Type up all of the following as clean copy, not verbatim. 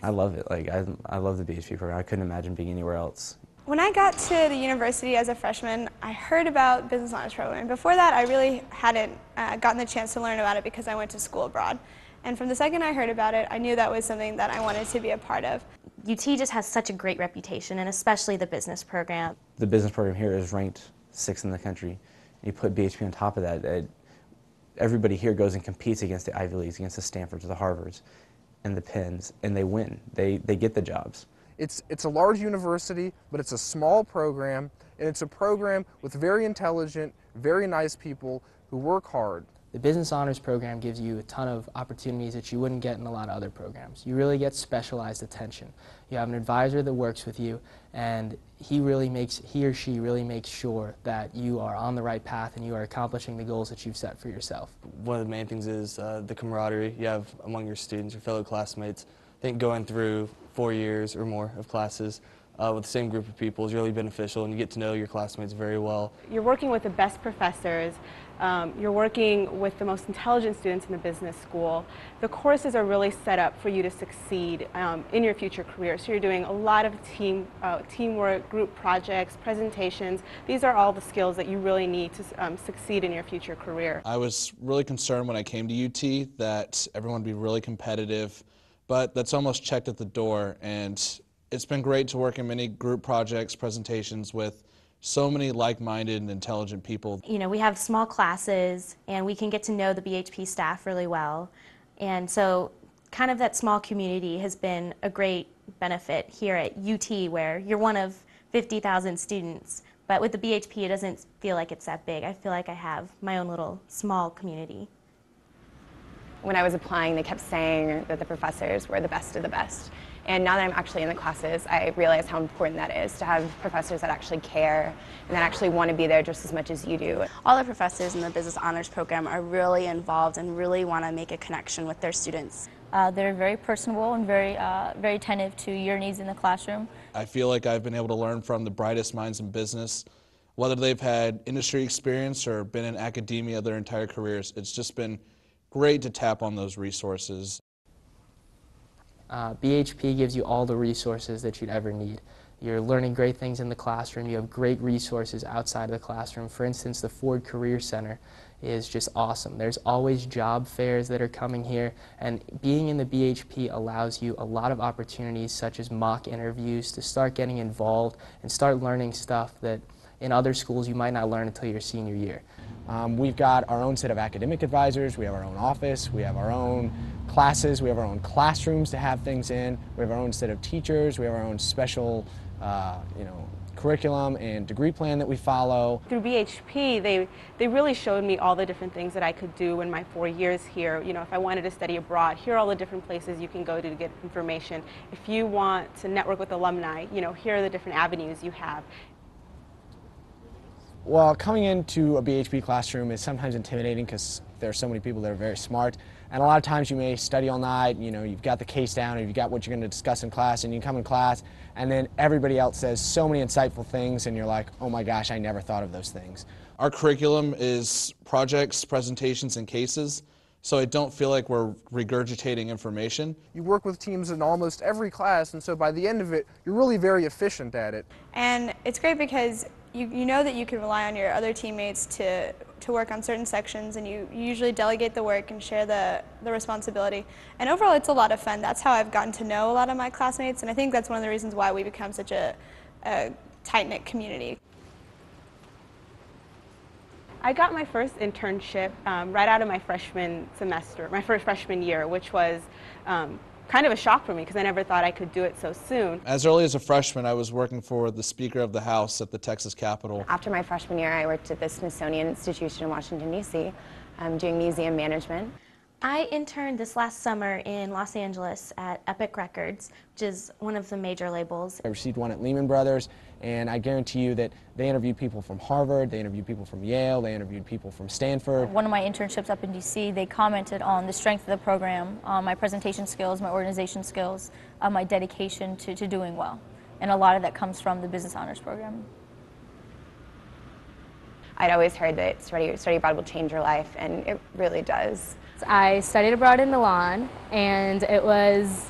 I love it. Like, I love the BHP program. I couldn't imagine being anywhere else. When I got to the university as a freshman, I heard about Business Honors Program. Before that, I really hadn't gotten the chance to learn about it because I went to school abroad. And from the second I heard about it, I knew that was something that I wanted to be a part of. UT just has such a great reputation, and especially the business program. The business program here is ranked 6th in the country. You put BHP on top of that, everybody here goes and competes against the Ivy Leagues, against the Stanfords, the Harvards, and the Penns, and they win. They get the jobs. It's a large university, but it's a small program, and it's a program with very intelligent, very nice people who work hard. The Business Honors Program gives you a ton of opportunities that you wouldn't get in a lot of other programs. You really get specialized attention. You have an advisor that works with you, and he or she really makes sure that you are on the right path and you are accomplishing the goals that you've set for yourself. One of the main things is the camaraderie you have among your students, your fellow classmates. I think going through 4 years or more of classes with the same group of people is really beneficial, and you get to know your classmates very well. You're working with the best professors. You're working with the most intelligent students in the business school. The courses are really set up for you to succeed in your future career. So you're doing a lot of teamwork, group projects, presentations. These are all the skills that you really need to succeed in your future career. I was really concerned when I came to UT that everyone would be really competitive, but that's almost checked at the door, and it's been great to work in many group projects, presentations with so many like-minded and intelligent people. You know, we have small classes, and we can get to know the BHP staff really well. And so kind of that small community has been a great benefit here at UT, where you're one of 50,000 students. But with the BHP, it doesn't feel like it's that big. I feel like I have my own little small community. When I was applying, they kept saying that the professors were the best of the best. And now that I'm actually in the classes, I realize how important that is, to have professors that actually care and that actually want to be there just as much as you do. All the professors in the Business Honors Program are really involved and really want to make a connection with their students. They're very personable and very attentive to your needs in the classroom. I feel like I've been able to learn from the brightest minds in business, whether they've had industry experience or been in academia their entire careers. It's just been great to tap on those resources. BHP gives you all the resources that you'd ever need. You're learning great things in the classroom. You have great resources outside of the classroom. For instance, the Ford Career Center is just awesome. There's always job fairs that are coming here, and being in the BHP allows you a lot of opportunities such as mock interviews to start getting involved and start learning stuff that in other schools you might not learn until your senior year. We've got our own set of academic advisors, we have our own office, we have our own classes, we have our own classrooms to have things in, we have our own set of teachers, we have our own special curriculum and degree plan that we follow. Through BHP, they really showed me all the different things that I could do in my 4 years here. You know, if I wanted to study abroad, here are all the different places you can go to get information. If you want to network with alumni, you know, here are the different avenues you have. Well, coming into a BHP classroom is sometimes intimidating because there are so many people that are very smart, and a lot of times you may study all night, you know, you've got the case down, or you've got what you're going to discuss in class, and you come in class, and then everybody else says so many insightful things, and you're like, oh my gosh, I never thought of those things. Our curriculum is projects, presentations, and cases, so I don't feel like we're regurgitating information. You work with teams in almost every class, and so by the end of it, you're really very efficient at it. And it's great because you know that you can rely on your other teammates to work on certain sections, and you usually delegate the work and share the responsibility. And overall, it's a lot of fun. That's how I've gotten to know a lot of my classmates, and I think that's one of the reasons why we become such a tight-knit community. I got my first internship right out of my freshman semester, my first freshman year, which was kind of a shock for me because I never thought I could do it so soon. As early as a freshman, I was working for the Speaker of the House at the Texas Capitol. After my freshman year, I worked at the Smithsonian Institution in Washington, D.C., doing museum management. I interned this last summer in Los Angeles at Epic Records, which is one of the major labels. I received one at Lehman Brothers, and I guarantee you that they interviewed people from Harvard, they interviewed people from Yale, they interviewed people from Stanford. One of my internships up in D.C., they commented on the strength of the program, my presentation skills, my organization skills, my dedication to doing well. And a lot of that comes from the Business Honors Program. I'd always heard that study abroad will change your life, and it really does. I studied abroad in Milan, and it was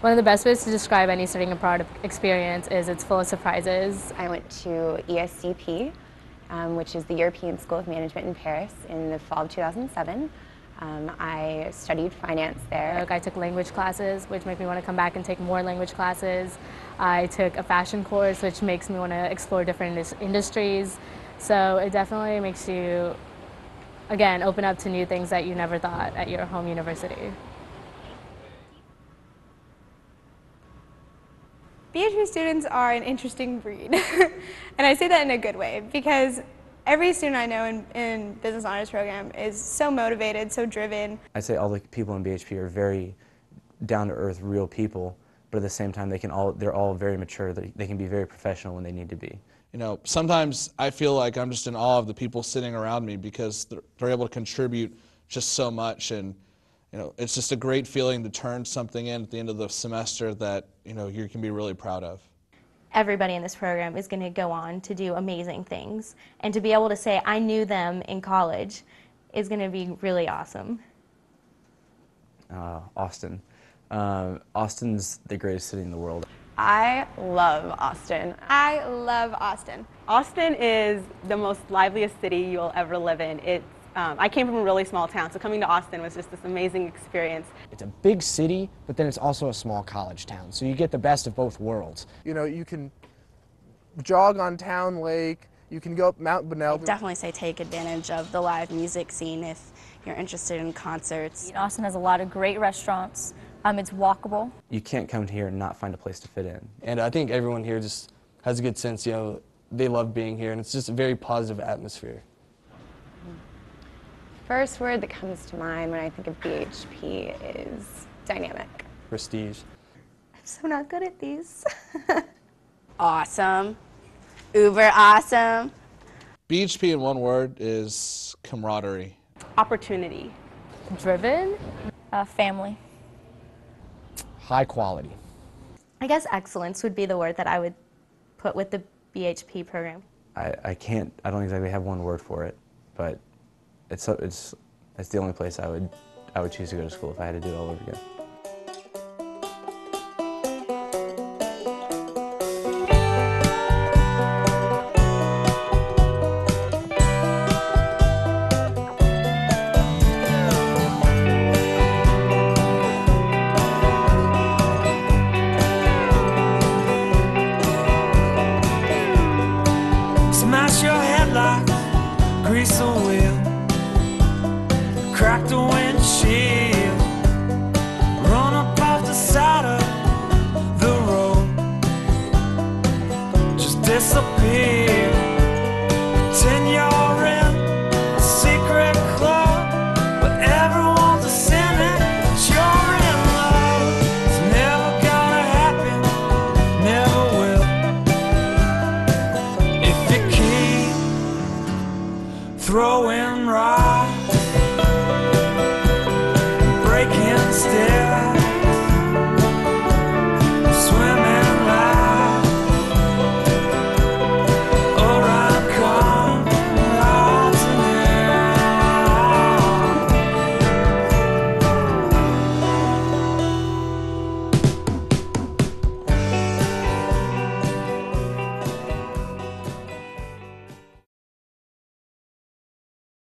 One of the best ways to describe any studying abroad experience is it's full of surprises. I went to ESCP, which is the European School of Management in Paris, in the fall of 2007. I studied finance there. I took language classes, which make me want to come back and take more language classes. I took a fashion course, which makes me want to explore different industries. So it definitely makes you, again, open up to new things that you never thought at your home university. BHP students are an interesting breed, and I say that in a good way, because every student I know in Business Honors Program is so motivated, so driven. I'd say all the people in BHP are very down-to-earth, real people, but at the same time they're all very mature. They can be very professional when they need to be. You know, sometimes I feel like I'm just in awe of the people sitting around me because they're able to contribute just so much, and you know, it's just a great feeling to turn something in at the end of the semester that, you know, you can be really proud of. Everybody in this program is going to go on to do amazing things, and to be able to say I knew them in college is going to be really awesome. Austin. Austin's the greatest city in the world. I love Austin. I love Austin. Austin is the most liveliest city you'll ever live in. I came from a really small town, so coming to Austin was just this amazing experience. It's a big city, but then it's also a small college town, so you get the best of both worlds. You know, you can jog on Town Lake, you can go up Mount Bunnell. I'd definitely say take advantage of the live music scene if you're interested in concerts. Austin has a lot of great restaurants. It's walkable. You can't come here and not find a place to fit in. And I think everyone here just has a good sense, you know, they love being here, and it's just a very positive atmosphere. First word that comes to mind when I think of BHP is dynamic. Prestige. I'm so not good at these. Awesome. Uber awesome. BHP in one word is camaraderie. Opportunity. Driven. Family. High quality. I guess excellence would be the word that I would put with the BHP program. I don't exactly have one word for it, but it's the only place I would choose to go to school if I had to do it all over again. Smash your headlights, grease the wheel, crack the windshield.